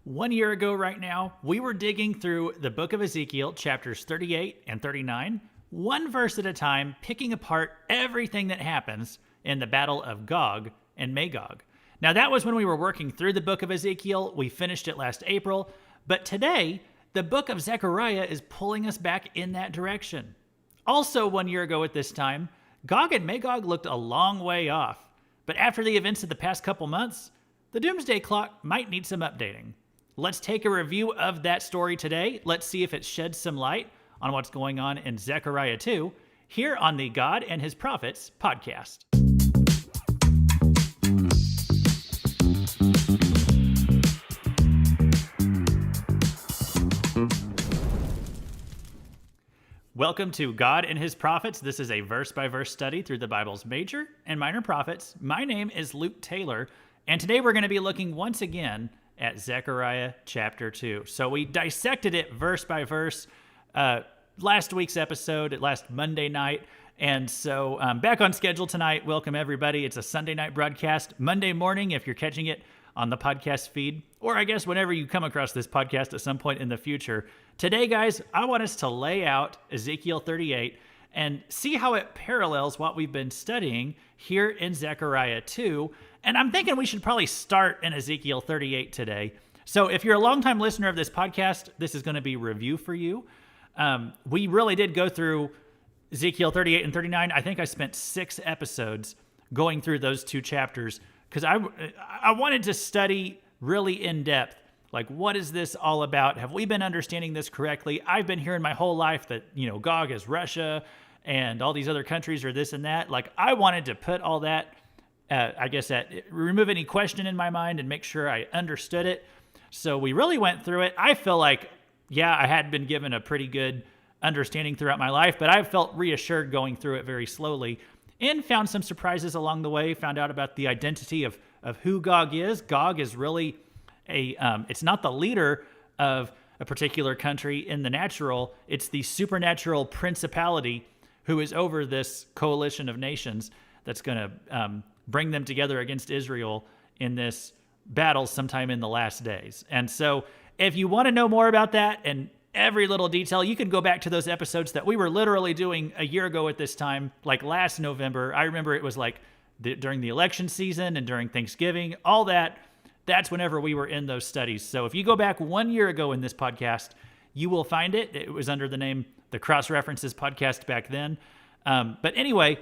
1 year ago right now, we were digging through the Book of Ezekiel, chapters 38 and 39, one verse at a time, picking apart everything that happens in the battle of Gog and Magog. Now, that was when we were working through the Book of Ezekiel. We finished it last April, but today, the Book of Zechariah is pulling us back in that direction. Also, 1 year ago at this time, Gog and Magog looked a long way off, but after the events of the past couple months, the doomsday clock might need some updating. Let's take a review of that story today. Let's see if it sheds some light on what's going on in Zechariah 2 here on the God and His Prophets podcast. Welcome to God and His Prophets. This is a verse-by-verse study through the Bible's major and minor prophets. My name is Luke Taylor, and today we're going to be looking once again at Zechariah chapter 2. So we dissected it verse by verse last week's episode, last Monday night. And so back on schedule tonight. Welcome, everybody. It's a Sunday night broadcast. Monday morning, if you're catching it on the podcast feed, or I guess whenever you come across this podcast at some point in the future. Today, guys, I want us to lay out Ezekiel 38 and see how it parallels what we've been studying here in Zechariah 2. And I'm thinking we should probably start in Ezekiel 38 today. So if you're a longtime listener of this podcast, this is going to be review for you. We really did go through Ezekiel 38 and 39. I think I spent 6 episodes going through those 2 chapters because I wanted to study really in depth. Like, what is this all about? Have we been understanding this correctly? I've been hearing my whole life that, Gog is Russia and all these other countries are this and that. Like, I wanted to put all that, remove any question in my mind and make sure I understood it. So we really went through it. I feel like, I had been given a pretty good understanding throughout my life, but I felt reassured going through it very slowly and found some surprises along the way, found out about the identity of who Gog is. Gog is really it's not the leader of a particular country in the natural. It's the supernatural principality who is over this coalition of nations that's going to bring them together against Israel in this battle sometime in the last days. And so if you want to know more about that and every little detail, you can go back to those episodes that we were literally doing a year ago at this time, like last November. I remember it was like during the election season and during Thanksgiving, all that. That's whenever we were in those studies. So if you go back 1 year ago in this podcast, you will find it. It was under the name the Cross References Podcast back then. But anyway,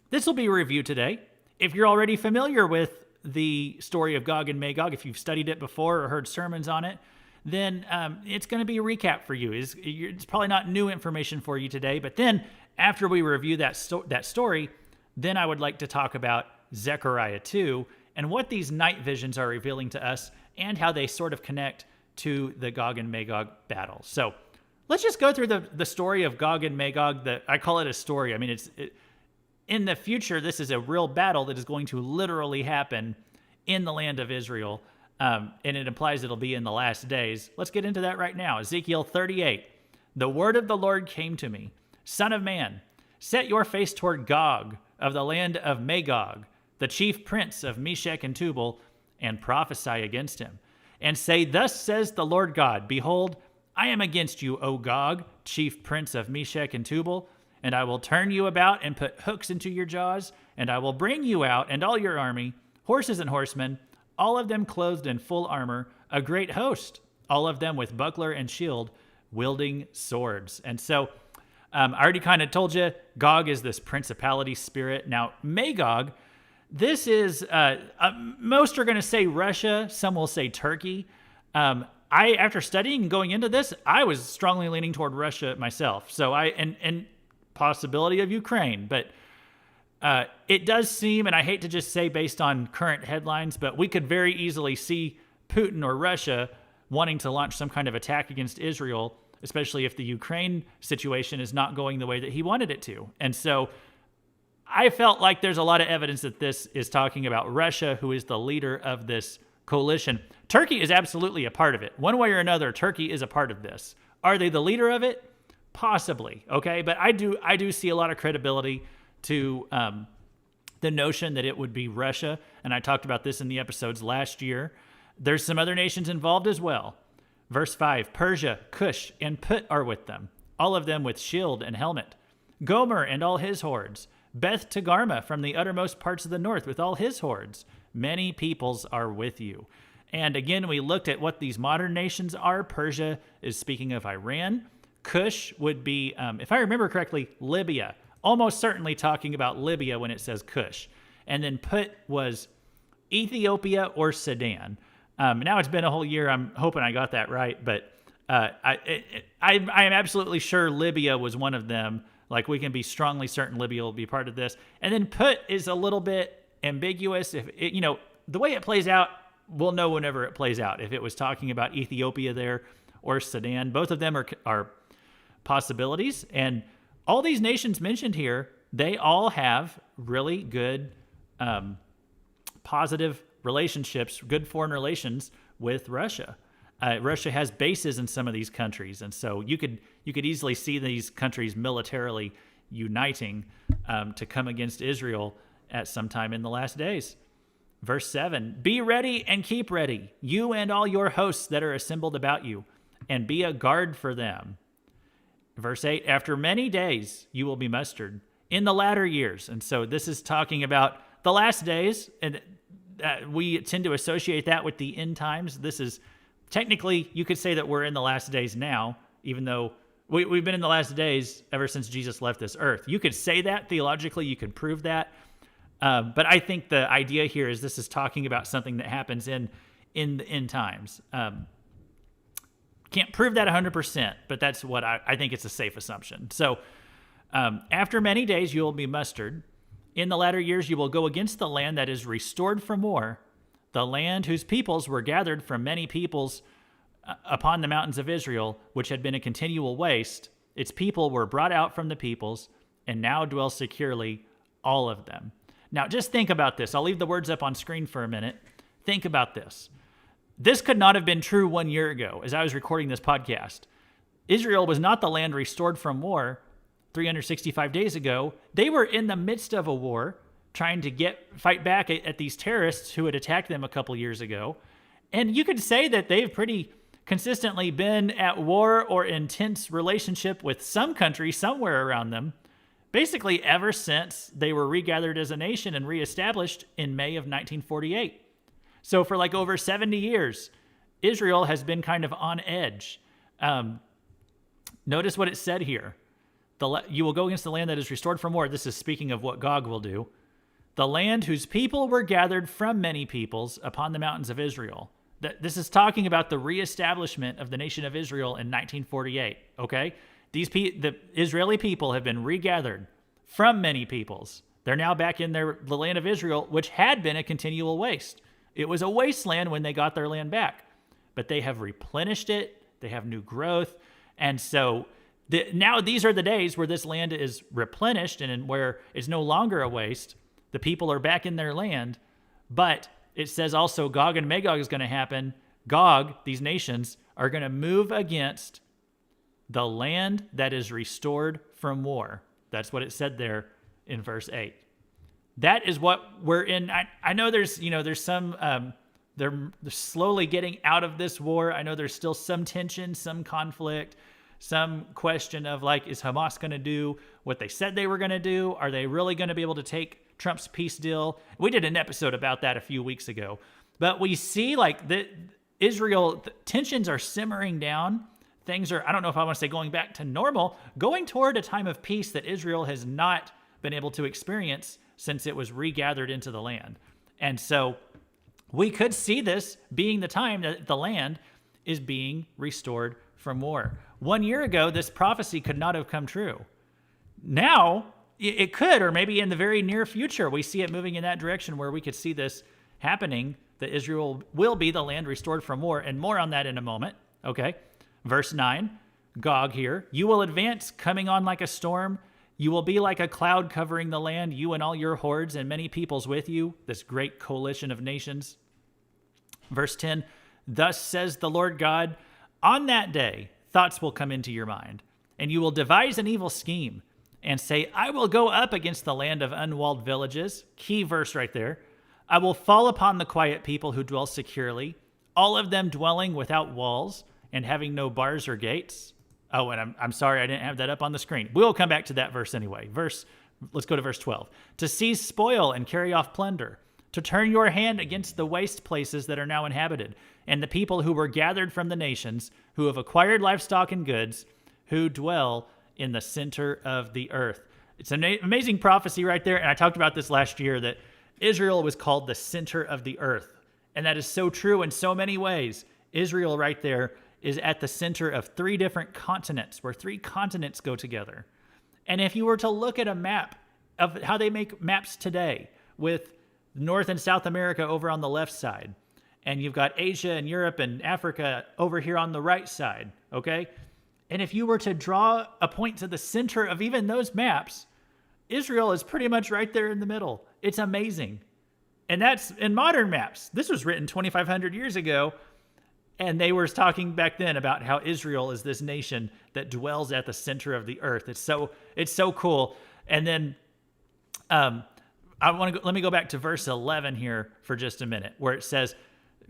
this will be a review today. If you're already familiar with the story of Gog and Magog, if you've studied it before or heard sermons on it, then it's going to be a recap for you. It's probably not new information for you today, but then after we review that story, then I would like to talk about Zechariah 2 and what these night visions are revealing to us and how they sort of connect to the Gog and Magog battle. So let's just go through the story of Gog and Magog. I call it a story. I mean, in the future, this is a real battle that is going to literally happen in the land of Israel, and it implies it'll be in the last days. Let's get into that right now. Ezekiel 38. The word of the Lord came to me. Son of man, set your face toward Gog of the land of Magog, the chief prince of Meshech and Tubal, and prophesy against him. And say, thus says the Lord God, behold, I am against you, O Gog, chief prince of Meshech and Tubal, and I will turn you about and put hooks into your jaws, and I will bring you out and all your army, horses and horsemen, all of them clothed in full armor, a great host, all of them with buckler and shield, wielding swords. And so I already kind of told you, Gog is this principality spirit. Now, Magog, this is, most are going to say Russia. Some will say Turkey. After studying and going into this, I was strongly leaning toward Russia myself. So and possibility of Ukraine, but it does seem, and I hate to just say based on current headlines, but we could very easily see Putin or Russia wanting to launch some kind of attack against Israel, especially if the Ukraine situation is not going the way that he wanted it to. And so I felt like there's a lot of evidence that this is talking about Russia, who is the leader of this coalition. Turkey is absolutely a part of it. One way or another, Turkey is a part of this. Are they the leader of it? Possibly, okay? But I do see a lot of credibility to the notion that it would be Russia, and I talked about this in the episodes last year, There's some other nations involved as well. Verse 5, Persia, Cush, and Put are with them, all of them with shield and helmet. Gomer and all his hordes. Beth Togarmah from the uttermost parts of the north with all his hordes. Many peoples are with you. And again, we looked at what these modern nations are. Persia is speaking of Iran. Cush would be, if I remember correctly, Libya. Almost certainly talking about Libya when it says Cush. And then Put was Ethiopia or Sudan. Now it's been a whole year. I'm hoping I got that right. But I am absolutely sure Libya was one of them. Like, we can be strongly certain Libya will be part of this. And then Put is a little bit ambiguous. If it, the way it plays out, we'll know whenever it plays out. If it was talking about Ethiopia there or Sudan, both of them are possibilities. And all these nations mentioned here, they all have really good, positive relationships, good foreign relations with Russia. Russia has bases in some of these countries, and so you could easily see these countries militarily uniting to come against Israel at some time in the last days. Verse 7, be ready and keep ready, you and all your hosts that are assembled about you, and be a guard for them. Verse 8, after many days you will be mustered in the latter years. And so this is talking about the last days, and we tend to associate that with the end times. This is technically, you could say that we're in the last days now, even though we've been in the last days ever since Jesus left this earth. You could say that theologically, you could prove that. But I think the idea here is this is talking about something that happens in the end times. Can't prove that 100%, but that's what I think it's a safe assumption. So after many days, you will be mustered. In the latter years, you will go against the land that is restored from war, the land whose peoples were gathered from many peoples upon the mountains of Israel, which had been a continual waste. Its people were brought out from the peoples and now dwell securely, all of them. Now, just think about this. I'll leave the words up on screen for a minute. Think about this. This could not have been true 1 year ago as I was recording this podcast. Israel was not the land restored from war 365 days ago. They were in the midst of a war trying to fight back at these terrorists who had attacked them a couple years ago. And you could say that they've pretty consistently been at war or in tense relationship with some country somewhere around them, basically ever since they were regathered as a nation and reestablished in May of 1948. So for like over 70 years, Israel has been kind of on edge. Notice what it said here. You will go against the land that is restored from war. This is speaking of what Gog will do. The land whose people were gathered from many peoples upon the mountains of Israel. This is talking about the reestablishment of the nation of Israel in 1948, okay? The Israeli people have been regathered from many peoples. They're now back in the land of Israel, which had been a continual waste. It was a wasteland when they got their land back, but they have replenished it. They have new growth. And so now these are the days where this land is replenished and where it's no longer a waste. The people are back in their land, but it says also Gog and Magog is going to happen. Gog, these nations, are going to move against the land that is restored from war. That's what it said there in verse 8. That is what we're in. I know there's some, they're slowly getting out of this war. I know there's still some tension, some conflict, some question of like, is Hamas going to do what they said they were going to do? Are they really going to be able to take Trump's peace deal? We did an episode about that a few weeks ago. But we see like Israel, tensions are simmering down. Things are, I don't know if I want to say going back to normal, going toward a time of peace that Israel has not been able to experience since it was regathered into the land. And so we could see this being the time that the land is being restored from war. 1 year ago, this prophecy could not have come true. Now, it could, or maybe in the very near future, we see it moving in that direction where we could see this happening, that Israel will be the land restored from war, and more on that in a moment, okay? Verse 9, Gog here, you will advance coming on like a storm. You will be like a cloud covering the land, you and all your hordes and many peoples with you, this great coalition of nations. Verse 10, thus says the Lord God, on that day, thoughts will come into your mind, and you will devise an evil scheme and say, I will go up against the land of unwalled villages. Key verse right there. I will fall upon the quiet people who dwell securely. all of them dwelling without walls and having no bars or gates. Oh, and I'm sorry I didn't have that up on the screen. We'll come back to that verse anyway. Let's go to verse 12. To seize spoil and carry off plunder, to turn your hand against the waste places that are now inhabited, and the people who were gathered from the nations, who have acquired livestock and goods, who dwell in the center of the earth. It's an amazing prophecy right there, and I talked about this last year, that Israel was called the center of the earth, and that is so true in so many ways. Israel right there is at the center of 3 different continents, where 3 continents go together. And if you were to look at a map of how they make maps today, with North and South America over on the left side, and you've got Asia and Europe and Africa over here on the right side, okay? And if you were to draw a point to the center of even those maps, Israel is pretty much right there in the middle. It's amazing. And that's in modern maps. This was written 2,500 years ago, and they were talking back then about how Israel is this nation that dwells at the center of the earth. It's so cool. And then let me go back to verse 11 here for just a minute, where it says,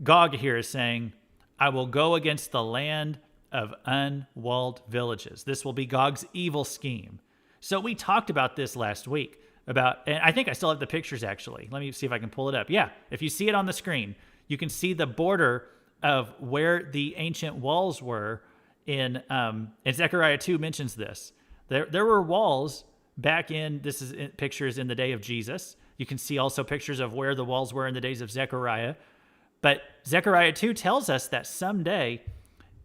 Gog here is saying, I will go against the land of unwalled villages. This will be Gog's evil scheme. So we talked about this last week, and I think I still have the pictures actually. Let me see if I can pull it up. Yeah, if you see it on the screen, you can see the border of where the ancient walls were in Zechariah 2 mentions this. There were walls back in, pictures in the day of Jesus. You can see also pictures of where the walls were in the days of Zechariah. But Zechariah 2 tells us that someday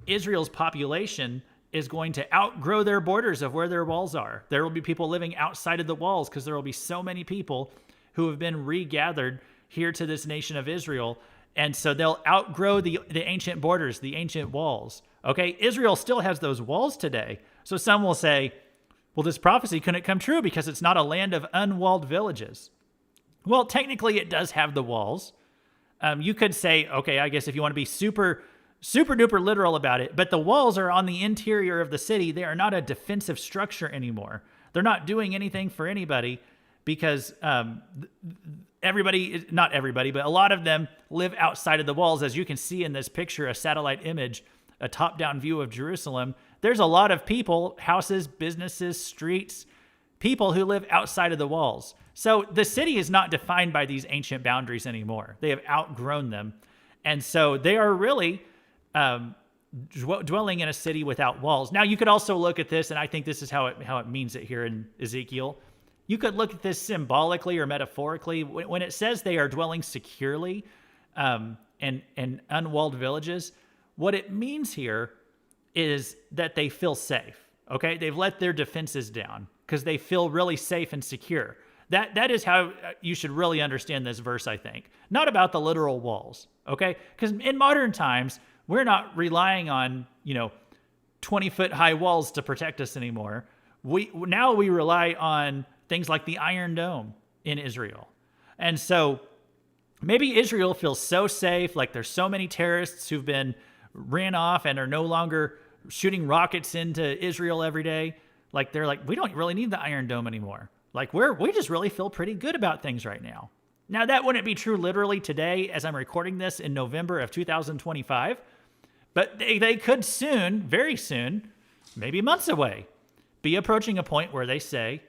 Israel's population is going to outgrow their borders of where their walls are. There will be people living outside of the walls because there will be so many people who have been regathered here to this nation of Israel. And so they'll outgrow the ancient borders, the ancient walls. Okay, Israel still has those walls today. So some will say, well, this prophecy couldn't come true because it's not a land of unwalled villages. Well, technically it does have the walls. You could say, okay, I guess if you want to be super duper literal about it, but the walls are on the interior of the city. They are not a defensive structure anymore. They're not doing anything for anybody because not everybody, but a lot of them live outside of the walls. As you can see in this picture, a satellite image, a top-down view of Jerusalem, there's a lot of people, houses, businesses, streets, people who live outside of the walls. So the city is not defined by these ancient boundaries anymore. They have outgrown them. And so they are really dwelling in a city without walls. Now, you could also look at this, and I think this is how it means it here in Ezekiel. You could look at this symbolically or metaphorically. When it says they are dwelling securely in unwalled villages, what it means here is that they feel safe, okay? They've let their defenses down because they feel really safe and secure. That is how you should really understand this verse, I think. Not about the literal walls, okay? Because in modern times, we're not relying on, 20-foot high walls to protect us anymore. Now we rely on things like the Iron Dome in Israel. And so maybe Israel feels so safe, like there's so many terrorists who've been ran off and are no longer shooting rockets into Israel every day. Like they're like, we don't really need the Iron Dome anymore. Like we just really feel pretty good about things right now. Now that wouldn't be true literally today as I'm recording this in November of 2025, but they could soon, very soon, maybe months away, be approaching a point where they say,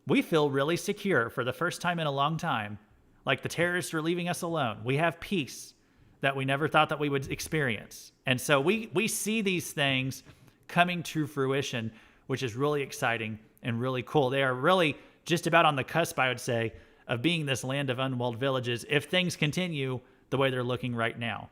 we feel really secure for the first time in a long time. Like the terrorists are leaving us alone. We have peace that we never thought that we would experience. And so we see these things coming to fruition, which is really exciting and really cool. They are really just about on the cusp, I would say, of being this land of unwalled villages if things continue the way they're looking right now.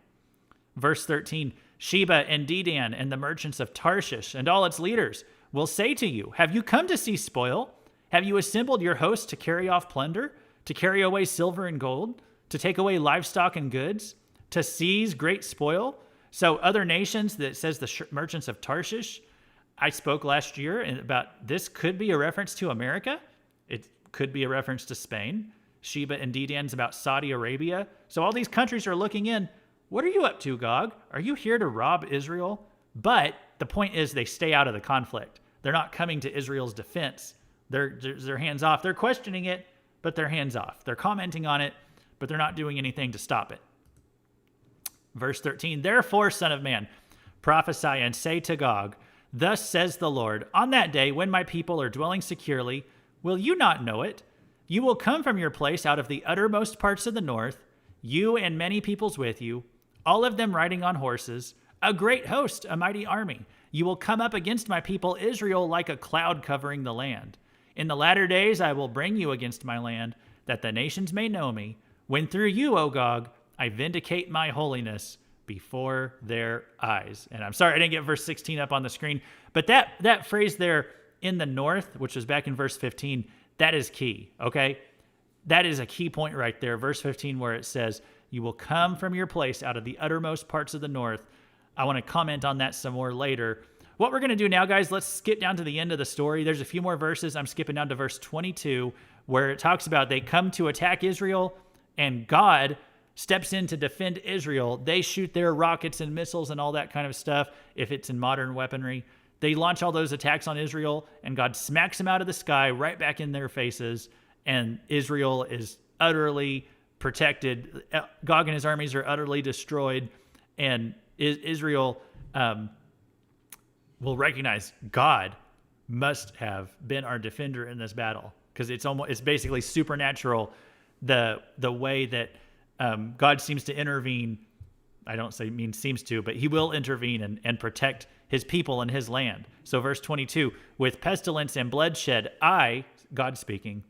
Verse 13, Sheba and Dedan and the merchants of Tarshish and all its leaders will say to you, have you come to see spoil? Have you assembled your hosts to carry off plunder, to carry away silver and gold, to take away livestock and goods, to seize great spoil? So other nations, that says the merchants of Tarshish, I spoke last year about this could be a reference to America. It could be a reference to Spain. Sheba and Dedan's about Saudi Arabia. So all these countries are looking in. What are you up to, Gog? Are you here to rob Israel? But the point is they stay out of the conflict. They're not coming to Israel's defense. They're hands off. They're questioning it, but they're hands off. They're commenting on it, but they're not doing anything to stop it. Verse 13, therefore, son of man, prophesy and say to Gog, thus says the Lord, on that day when my people are dwelling securely, will you not know it? You will come from your place out of the uttermost parts of the north, you and many peoples with you, all of them riding on horses, a great host, a mighty army. You will come up against my people Israel like a cloud covering the land. In the latter days I will bring you against my land, that the nations may know me, when through you, O Gog, I vindicate my holiness before their eyes. And I'm sorry I didn't get verse 16 up on the screen, but that phrase there, in the north, which was back in verse 15, that is key, okay? That is a key point right there, verse 15, where it says, you will come from your place out of the uttermost parts of the north. I want to comment on that some more later. What we're going to do now, guys, let's skip down to the end of the story. There's a few more verses. I'm skipping down to verse 22, where it talks about they come to attack Israel, and God steps in to defend Israel. They shoot their rockets and missiles and all that kind of stuff, if it's in modern weaponry. They launch all those attacks on Israel, and God smacks them out of the sky right back in their faces, and Israel is utterly protected. Gog and his armies are utterly destroyed, and Israel will recognize God must have been our defender in this battle, because it's basically supernatural the way that God seems to intervene. I don't say mean seems to, but he will intervene and protect his people and his land. So verse 22, with pestilence and bloodshed, God speaking,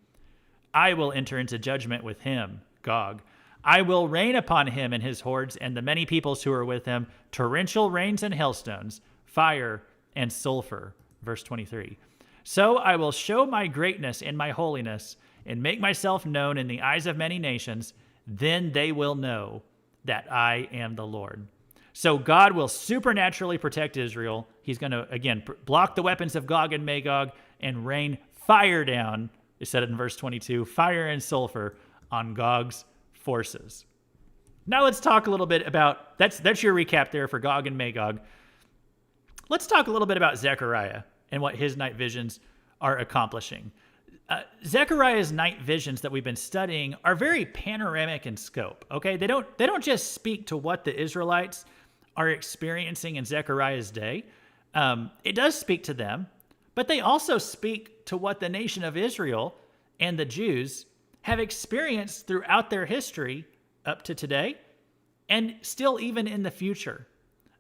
I will enter into judgment with him, Gog. I will rain upon him and his hordes and the many peoples who are with him, torrential rains and hailstones, fire and sulfur. Verse 23. So I will show my greatness and my holiness and make myself known in the eyes of many nations. Then they will know that I am the Lord. So God will supernaturally protect Israel. He's going to, again, block the weapons of Gog and Magog and rain fire down. It said it in verse 22, fire and sulfur on Gog's forces. Now let's talk a little bit about, that's your recap there for Gog and Magog. Let's talk a little bit about Zechariah and what his night visions are accomplishing. Zechariah's night visions that we've been studying are very panoramic in scope, okay? They don't just speak to what the Israelites are experiencing in Zechariah's day. It does speak to them, but they also speak to what the nation of Israel and the Jews have experienced throughout their history up to today, and still even in the future.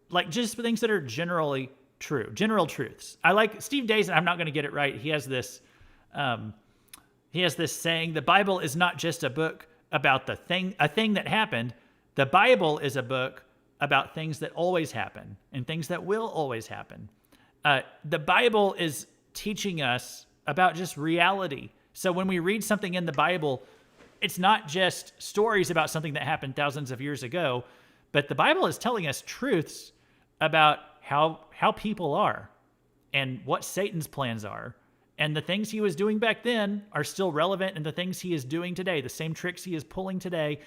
Like just things that are generally true, general truths. I like Steve Days, and I'm not going to get it right. He has this saying, the Bible is not just a book about a thing that happened. The Bible is a book about things that always happen and things that will always happen. The Bible is teaching us about just reality. So when we read something in the Bible, it's not just stories about something that happened thousands of years ago, but the Bible is telling us truths about how people are and what Satan's plans are. And the things he was doing back then are still relevant, and the things he is doing today, the same tricks he is pulling today.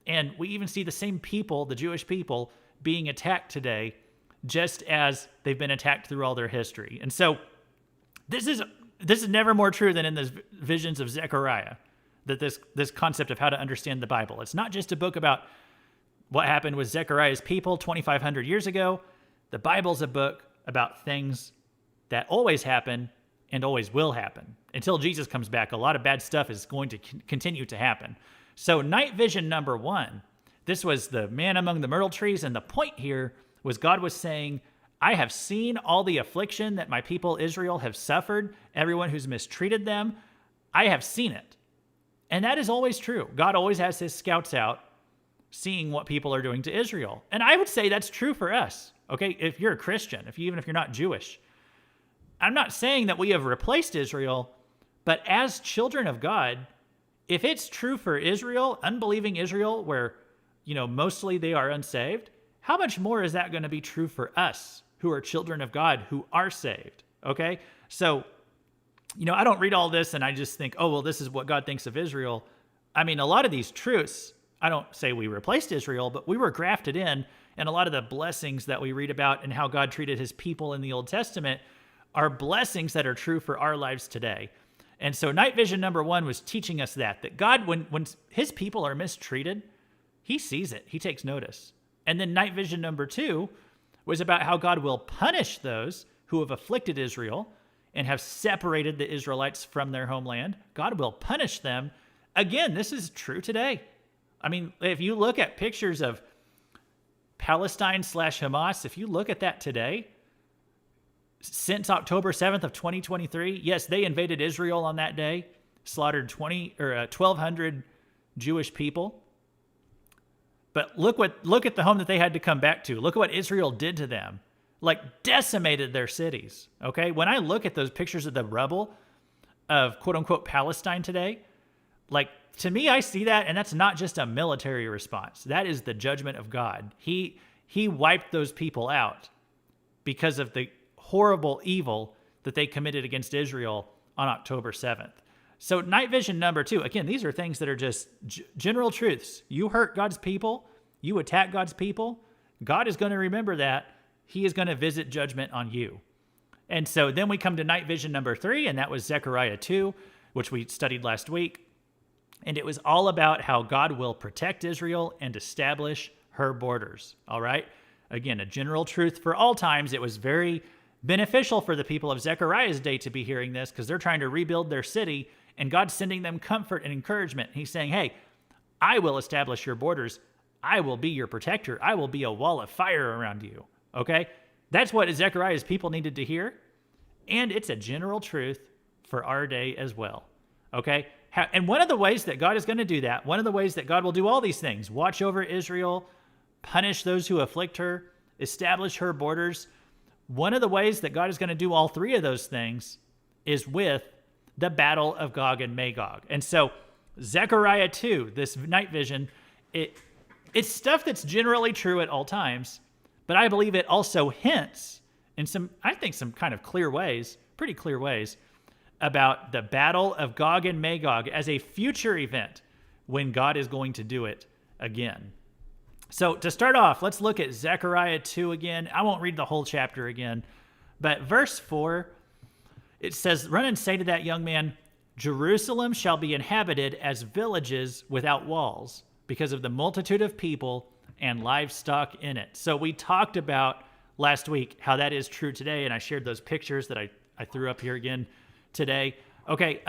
And we even see the same people, the Jewish people, being attacked today, just as they've been attacked through all their history. And so this is never more true than in the visions of Zechariah, that this concept of how to understand the Bible. It's not just a book about what happened with Zechariah's people 2,500 years ago. The Bible's a book about things that always happen and always will happen. Until Jesus comes back, a lot of bad stuff is going to continue to happen. So night vision number 1, this was the man among the myrtle trees, and the point here was God was saying, I have seen all the affliction that my people Israel have suffered, everyone who's mistreated them. I have seen it. And that is always true. God always has his scouts out seeing what people are doing to Israel. And I would say that's true for us, okay? If you're a Christian, even if you're not Jewish. I'm not saying that we have replaced Israel, but as children of God, if it's true for Israel, unbelieving Israel, where, mostly they are unsaved, how much more is that going to be true for us who are children of God, who are saved, okay? So, I don't read all this and I just think, oh, well, this is what God thinks of Israel. I mean, a lot of these truths, I don't say we replaced Israel, but we were grafted in, and a lot of the blessings that we read about and how God treated his people in the Old Testament are blessings that are true for our lives today. And so night vision number 1 was teaching us that God, when his people are mistreated, he sees it. He takes notice. And then night vision number 2 was about how God will punish those who have afflicted Israel and have separated the Israelites from their homeland. God will punish them. Again, this is true today. I mean, if you look at pictures of Palestine/Hamas, if you look at that today, since October 7th of 2023, yes, they invaded Israel on that day, slaughtered 1,200 Jewish people. But look at the home that they had to come back to. Look at what Israel did to them. Like, decimated their cities, okay? When I look at those pictures of the rubble of quote-unquote Palestine today, like, to me, I see that, and that's not just a military response. That is the judgment of God. He wiped those people out because of the horrible evil that they committed against Israel on October 7th. So night vision number 2, again, these are things that are just general truths. You hurt God's people, you attack God's people, God is going to remember that. He is going to visit judgment on you. And so then we come to night vision number 3, and that was Zechariah 2, which we studied last week. And it was all about how God will protect Israel and establish her borders. All right? Again, a general truth for all times. It was very beneficial for the people of Zechariah's day to be hearing this because they're trying to rebuild their city, and God's sending them comfort and encouragement. He's saying, hey, I will establish your borders. I will be your protector. I will be a wall of fire around you. Okay? That's what Zechariah's people needed to hear. And it's a general truth for our day as well. Okay? And one of the ways that God is going to do that, one of the ways that God will do all these things, watch over Israel, punish those who afflict her, establish her borders, one of the ways that God is going to do all 3 of those things is with the battle of Gog and Magog. And so Zechariah 2, this night vision, it's stuff that's generally true at all times, but I believe it also hints in some kind of clear ways, pretty clear ways, about the battle of Gog and Magog as a future event when God is going to do it again. So to start off, let's look at Zechariah 2 again. I won't read the whole chapter again, but verse 4, it says, "Run and say to that young man, Jerusalem shall be inhabited as villages without walls, because of the multitude of people and livestock in it." So we talked about last week how that is true today, and I shared those pictures that I threw up here again today. Okay,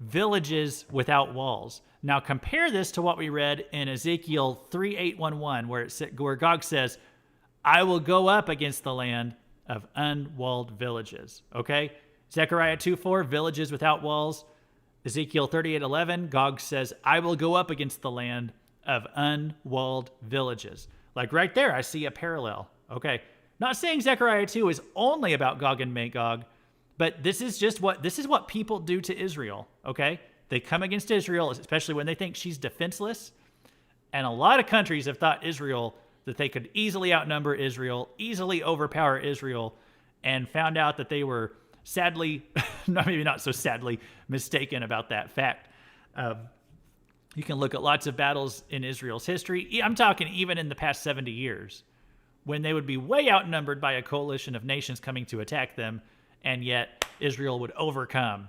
villages without walls. Now compare this to what we read in Ezekiel 3:8-11, where God says, "I will go up against the land of unwalled villages." Okay, Zechariah 2:4, villages without walls. Ezekiel 38:11, God says, "I will go up against the land of unwalled villages." Like right there, I see a parallel. Okay, not saying Zechariah 2 is only about Gog and Magog, but this is what people do to Israel. Okay, they come against Israel, especially when they think she's defenseless. And a lot of countries have thought that they could easily outnumber Israel, easily overpower Israel, and found out that they were sadly, maybe not so sadly, mistaken about that fact. You can look at lots of battles in Israel's history. I'm talking even in the past 70 years, when they would be way outnumbered by a coalition of nations coming to attack them, and yet Israel would overcome.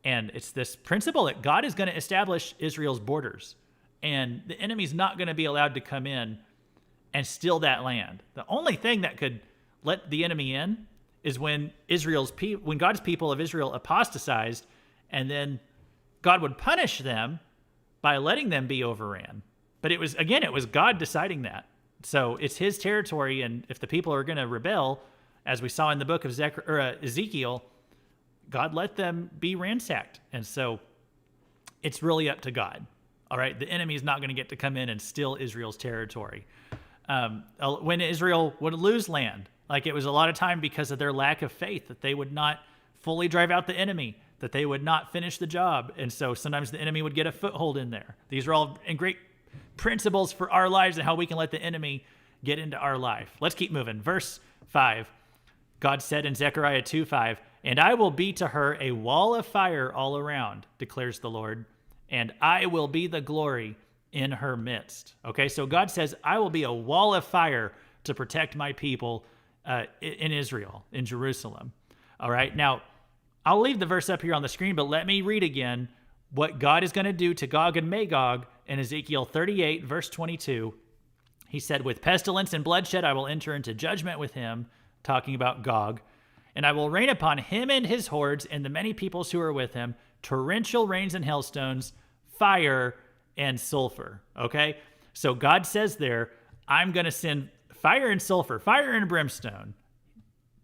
And it's this principle that God is going to establish Israel's borders, and the enemy's not going to be allowed to come in and steal that land. The only thing that could let the enemy in is when God's people of Israel apostatized, and then God would punish them by letting them be overran. But it was God deciding that. So it's his territory, and if the people are going to rebel, as we saw in the book of Ezekiel, God let them be ransacked. And so it's really up to God. All right, the enemy is not going to get to come in and steal Israel's territory. When Israel would lose land, like it was a lot of time because of their lack of faith, that they would not fully drive out the enemy, that they would not finish the job. And so sometimes the enemy would get a foothold in there. These are all great principles for our lives and how we can let the enemy get into our life. Let's keep moving. Verse 5, God said in Zechariah 2:5, "And I will be to her a wall of fire all around, declares the Lord, and I will be the glory in her midst." Okay, so God says, I will be a wall of fire to protect my people in Israel, in Jerusalem. All right, now I'll leave the verse up here on the screen, but let me read again what God is going to do to Gog and Magog in Ezekiel 38, verse 22. He said, with pestilence and bloodshed, I will enter into judgment with him, talking about Gog, and I will rain upon him and his hordes and the many peoples who are with him, torrential rains and hailstones, fire and sulfur. Okay? So God says there, I'm going to send fire and sulfur, fire and brimstone,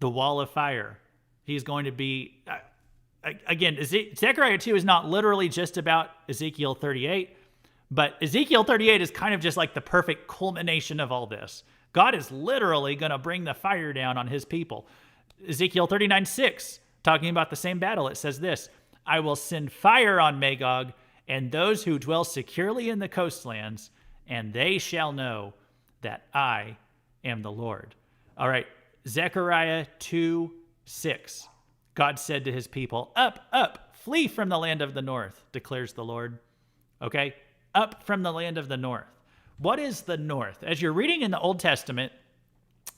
the wall of fire. He's going to be, again, Zechariah 2 is not literally just about Ezekiel 38, but Ezekiel 38 is kind of just like the perfect culmination of all this. God is literally going to bring the fire down on his people. Ezekiel 39:6, talking about the same battle, it says this, I will send fire on Magog and those who dwell securely in the coastlands, and they shall know that I am the Lord. All right, Zechariah 2:6. God said to his people, up, up, flee from the land of the north, declares the Lord. Okay, up from the land of the north. What is the north? As you're reading in the Old Testament,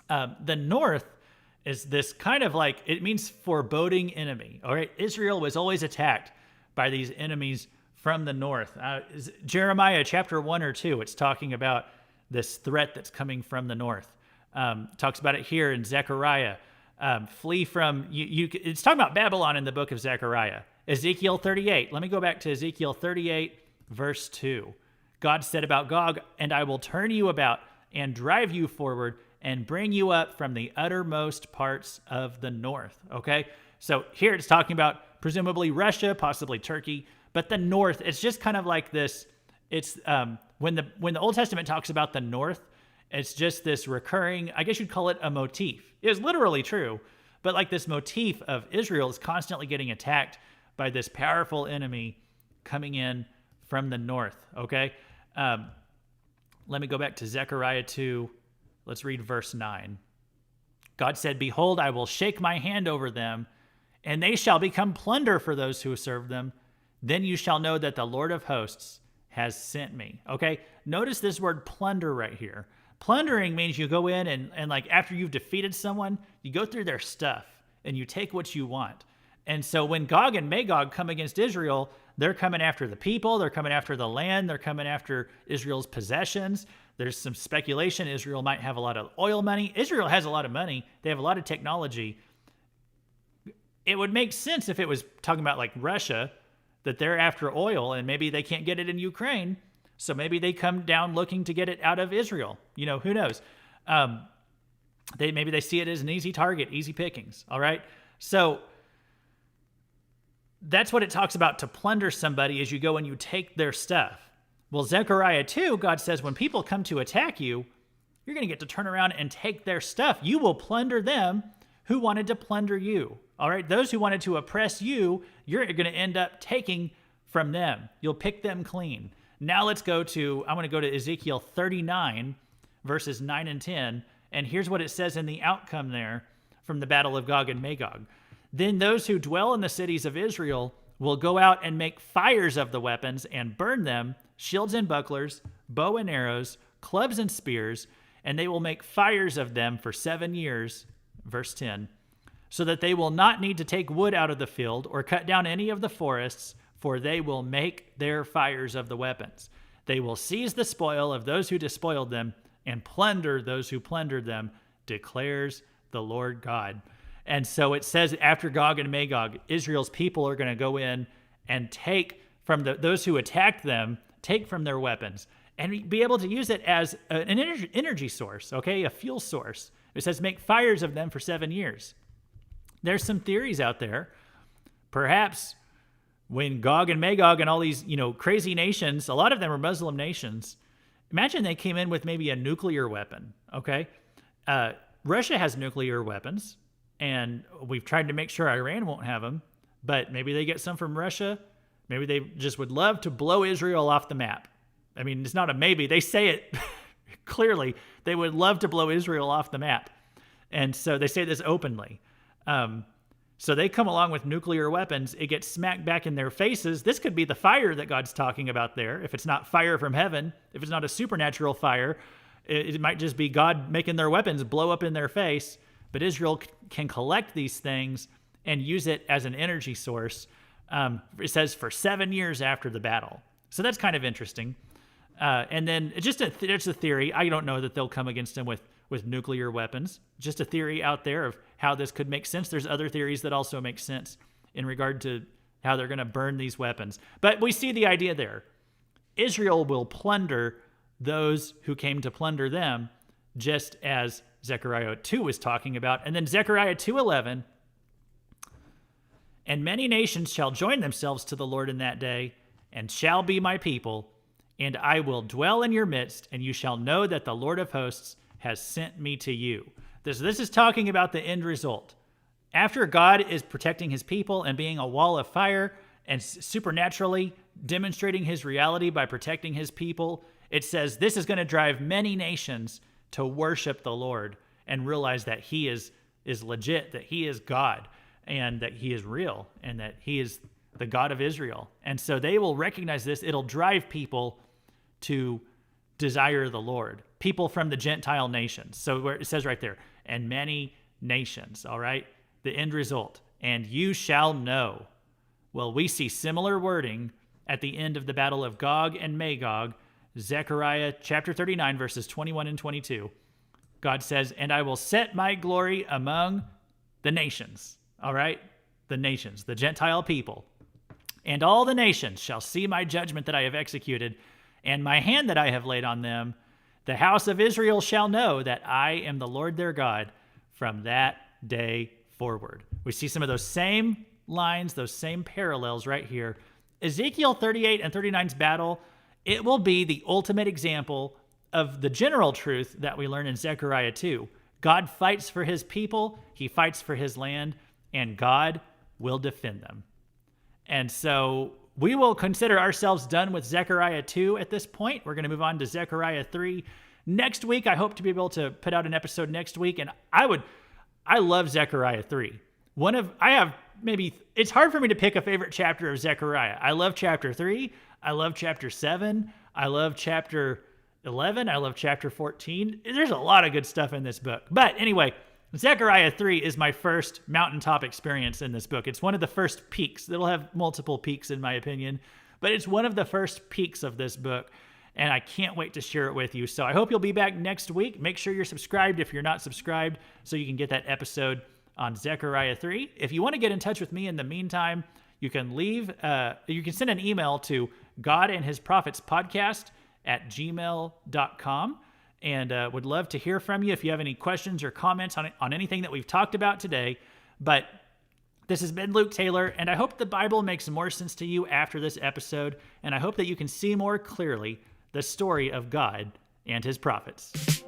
the north is this kind of like, it means foreboding enemy. All right, Israel was always attacked by these enemies from the north. Jeremiah chapter 1 or 2, it's talking about this threat that's coming from the north. Talks about it here in Zechariah. Flee from, it's talking about Babylon in the book of Zechariah. Ezekiel 38. Let me go back to Ezekiel 38, verse 2. God said about Gog, and I will turn you about and drive you forward and bring you up from the uttermost parts of the north. Okay? So here it's talking about presumably Russia, possibly Turkey, but the north, it's just kind of like this. It's when the Old Testament talks about the north, it's just this recurring, I guess you'd call it a motif. It is literally true, but like this motif of Israel is constantly getting attacked by this powerful enemy coming in from the north, okay? Let me go back to Zechariah 2. Let's read verse 9. God said, behold, I will shake my hand over them, and they shall become plunder for those who serve them. Then you shall know that the Lord of hosts has sent me. Okay, notice this word plunder right here. Plundering means you go in and like after you've defeated someone, you go through their stuff and you take what you want. And so when Gog and Magog come against Israel, they're coming after the people, they're coming after the land, they're coming after Israel's possessions. There's some speculation Israel might have a lot of oil money. Israel has a lot of money. They have a lot of technology. It would make sense if it was talking about like Russia, that they're after oil and maybe they can't get it in Ukraine. So maybe they come down looking to get it out of Israel. You know, who knows? Maybe they see it as an easy target, easy pickings. All right. So that's what it talks about, to plunder somebody as you go and you take their stuff. Well, Zechariah 2, God says when people come to attack you, you're going to get to turn around and take their stuff. You will plunder them who wanted to plunder you. All right. Those who wanted to oppress you, you're going to end up taking from them. You'll pick them clean. Now I'm going to go to Ezekiel 39, verses 9 and 10. And here's what it says in the outcome there from the battle of Gog and Magog. Then those who dwell in the cities of Israel will go out and make fires of the weapons and burn them, shields and bucklers, bow and arrows, clubs and spears, and they will make fires of them for 7 years, verse 10, so that they will not need to take wood out of the field or cut down any of the forests, for they will make their fires of the weapons. They will seize the spoil of those who despoiled them and plunder those who plundered them, declares the Lord God. And so it says after Gog and Magog, Israel's people are going to go in and take from those who attacked them, take from their weapons, and be able to use it as an energy source, okay, a fuel source. It says make fires of them for 7 years. There's some theories out there. Perhaps when Gog and Magog and all these, crazy nations, a lot of them are Muslim nations, imagine they came in with maybe a nuclear weapon, okay? Russia has nuclear weapons, and we've tried to make sure Iran won't have them, but maybe they get some from Russia. Maybe they just would love to blow Israel off the map. I mean, it's not a maybe. They say it clearly. They would love to blow Israel off the map. And so they say this openly. So they come along with nuclear weapons. It gets smacked back in their faces. This could be the fire that God's talking about there. If it's not fire from heaven, if it's not a supernatural fire, it might just be God making their weapons blow up in their face. But Israel can collect these things and use it as an energy source. It says for 7 years after the battle. So that's kind of interesting. And then it's a theory. I don't know that they'll come against him with nuclear weapons. Just a theory out there of how this could make sense. There's other theories that also make sense in regard to how they're going to burn these weapons. But we see the idea there. Israel will plunder those who came to plunder them, just as Zechariah 2 was talking about. And then Zechariah 2:11, and many nations shall join themselves to the Lord in that day, and shall be my people, and I will dwell in your midst, and you shall know that the Lord of hosts has sent me to you. This is talking about the end result. After God is protecting his people and being a wall of fire and supernaturally demonstrating his reality by protecting his people, it says this is going to drive many nations to worship the Lord and realize that he is legit, that he is God, and that he is real, and that he is the God of Israel. And so they will recognize this. It'll drive people to desire the Lord, people from the Gentile nations. So where it says right there, and many nations, all right? The end result, and you shall know. Well, we see similar wording at the end of the battle of Gog and Magog, Zechariah chapter 39, verses 21 and 22. God says, and I will set my glory among the nations, all right? The nations, the Gentile people. And all the nations shall see my judgment that I have executed, and my hand that I have laid on them. The house of Israel shall know that I am the Lord their God from that day forward. We see some of those same lines, those same parallels right here. Ezekiel 38 and 39's battle, it will be the ultimate example of the general truth that we learn in Zechariah 2. God fights for his people, he fights for his land, and God will defend them. And so we will consider ourselves done with Zechariah 2 at this point. We're going to move on to Zechariah 3. Next week, I hope to be able to put out an episode next week, and I love Zechariah 3. It's hard for me to pick a favorite chapter of Zechariah. I love chapter 3. I love chapter 7. I love chapter 11. I love chapter 14. There's a lot of good stuff in this book. But anyway, Zechariah 3 is my first mountaintop experience in this book. It's one of the first peaks. It'll have multiple peaks in my opinion, but it's one of the first peaks of this book, and I can't wait to share it with you. So I hope you'll be back next week. Make sure you're subscribed if you're not subscribed so you can get that episode on Zechariah 3. If you want to get in touch with me in the meantime, you can send an email to GodAndHisProphetsPodcast at gmail.com. And would love to hear from you if you have any questions or comments on anything that we've talked about today. But this has been Luke Taylor, and I hope the Bible makes more sense to you after this episode, and I hope that you can see more clearly the story of God and his prophets.